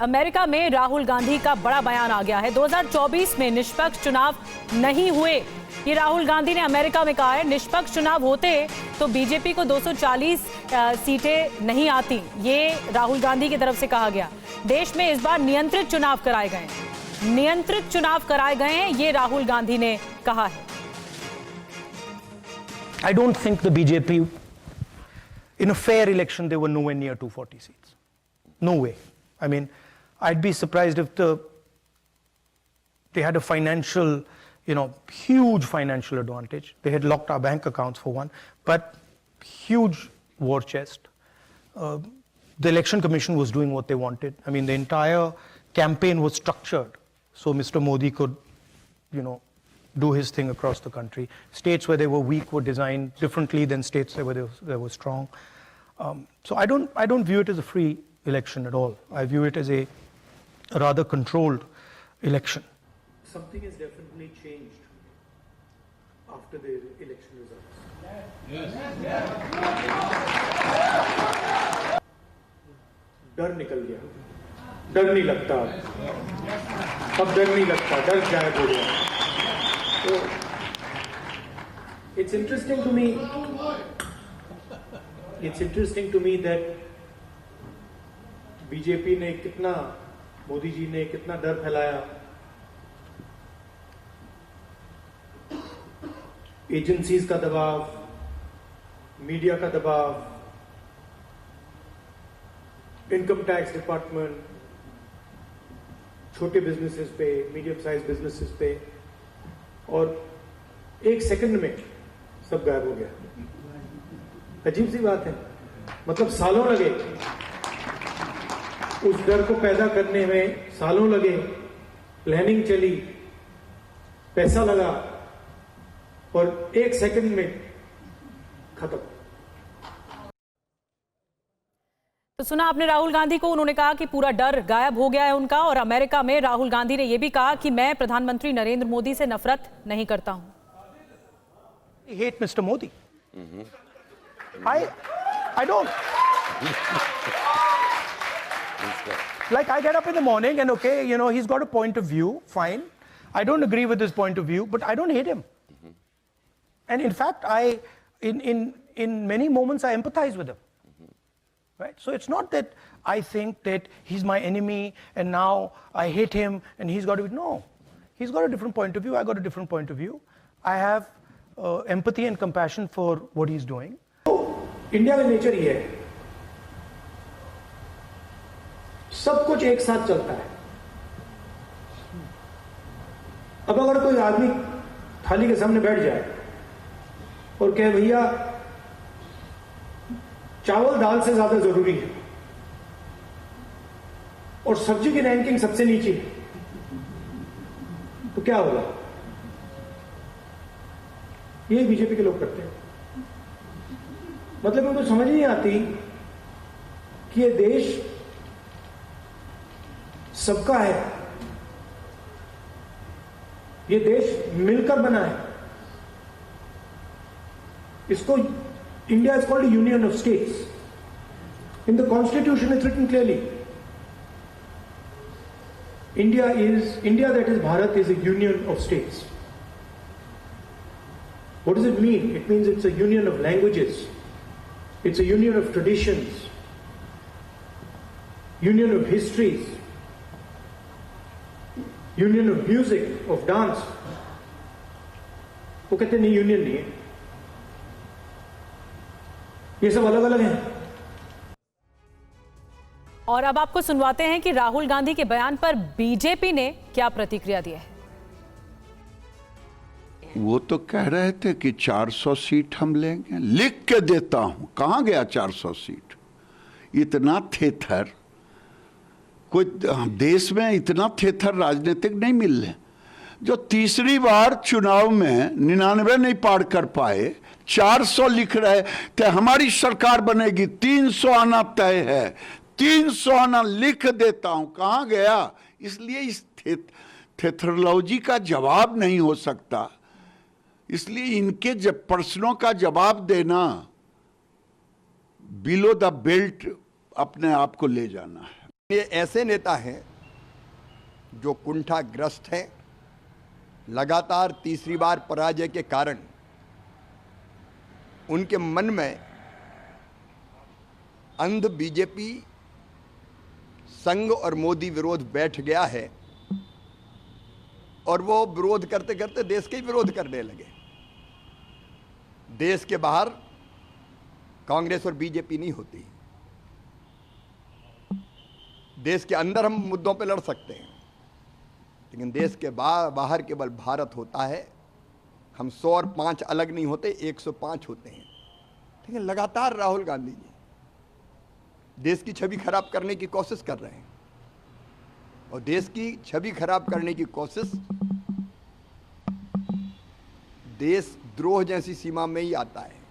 America में राहुल गांधी का बड़ा बयान आ गया है। 2024 में निष्पक्ष चुनाव नहीं हुए, ये राहुल गांधी ने अमेरिका में कहा है। निष्पक्ष चुनाव होते तो बीजेपी को 240 सीटें नहीं आती, ये राहुल गांधी की तरफ से कहा गया। देश में इस बार नियंत्रित चुनाव कराए गए हैं, नियंत्रित चुनाव कराए गए हैं, ये राहुल गांधी ने कहा है। I don't think the BJP, in a fair election, they were nowhere near 240 seats. No way. I mean, I'd be surprised if they had a financial, huge financial advantage. They had locked our bank accounts for one, but huge war chest. The election commission was doing what they wanted. I mean, the entire campaign was structured so Mr. Modi could, do his thing across the country. States where they were weak were designed differently than states where they were strong. So I don't view it as a free election at all. I view it as a rather controlled election. Something has definitely changed after the election results. डर निकल गया, डर नहीं लगता अब डर नहीं लगता, डर गायब हो गया। So, it's interesting to me that BJP ने कितना, मोदी जी ने कितना डर फैलाया, एजेंसीज का दबाव, मीडिया का दबाव, इनकम टैक्स डिपार्टमेंट, छोटे बिजनेसेस पे, मीडियम साइज बिजनेसेस पे, और एक सेकंड में सब गायब हो गया। अजीब सी बात है, मतलब सालों लगे उस डर को पैदा करने में, सालों लगे, प्लानिंग चली, पैसा लगा, और एक सेकंड में खत्म। तो सुना आपने राहुल गांधी को, उन्होंने कहा कि पूरा डर गायब हो गया है उनका। और अमेरिका में राहुल गांधी ने यह भी कहा कि मैं प्रधानमंत्री नरेंद्र मोदी से नफरत नहीं करता हूं। I hate Mr. Modi. I don't. Like, I get up in the morning and okay, he's got a point of view, fine. I don't agree with his point of view, but I don't hate him. And in fact, in many moments I empathize with him. Right? So it's not that I think that he's my enemy and now I hate him and he's got to be, no. He's got a different point of view, I got a different point of view. I have empathy and compassion for what he's doing. तो India का nature ही है, सब कुछ एक साथ चलता है। अब अगर कोई आदमी थाली के सामने बैठ जाए और कहे भैया चावल दाल से ज्यादा जरूरी है और सब्जी की रैंकिंग सबसे नीचे है, तो क्या होगा? ये बीजेपी के लोग करते हैं। मतलब उनको समझ नहीं आती कि ये देश सबका है, ये देश मिलकर बना है। इसको India is called a union of states. In the constitution it's written clearly. India that is Bharat is a union of states. What does it mean? It means it's a union of languages. It's a union of traditions. Union of histories. Union of music, of dance. वो कहते नहीं, union नहीं है, ये सब अलग अलग हैं। और अब आपको सुनवाते हैं कि राहुल गांधी के बयान पर बीजेपी ने क्या प्रतिक्रिया दी है। वो तो कह रहे थे कि 400 सीट हम लेंगे, लिख के देता हूं, कहां गया 400 सीट? इतना थेथर कोई देश में, इतना थेथर राजनीतिक नहीं मिल रहे। जो तीसरी बार चुनाव में 99 नहीं पार कर पाए, 400 लिख रहे थे हमारी सरकार बनेगी, 300 आना तय है, 300 आना लिख देता हूं, कहां गया? इसलिए इस थेथरोलॉजी का जवाब नहीं हो सकता। इसलिए इनके जब प्रश्नों का जवाब देना बिलो द बेल्ट अपने आप को ले जाना है। ये ऐसे नेता हैं जो कुंठाग्रस्त हैं, लगातार तीसरी बार पराजय के कारण उनके मन में अंध बीजेपी संघ और मोदी विरोध बैठ गया है और वो विरोध करते करते देश के ही विरोध करने लगे। देश के बाहर कांग्रेस और बीजेपी नहीं होती, देश के अंदर हम मुद्दों पे लड़ सकते हैं, लेकिन देश के बाहर केवल भारत होता है। हम 100 और 5 अलग नहीं होते, 105 होते हैं। लेकिन लगातार राहुल गांधी जी देश की छवि खराब करने की कोशिश कर रहे हैं और देश की छवि खराब करने की कोशिश देशद्रोह जैसी सीमा में ही आता है।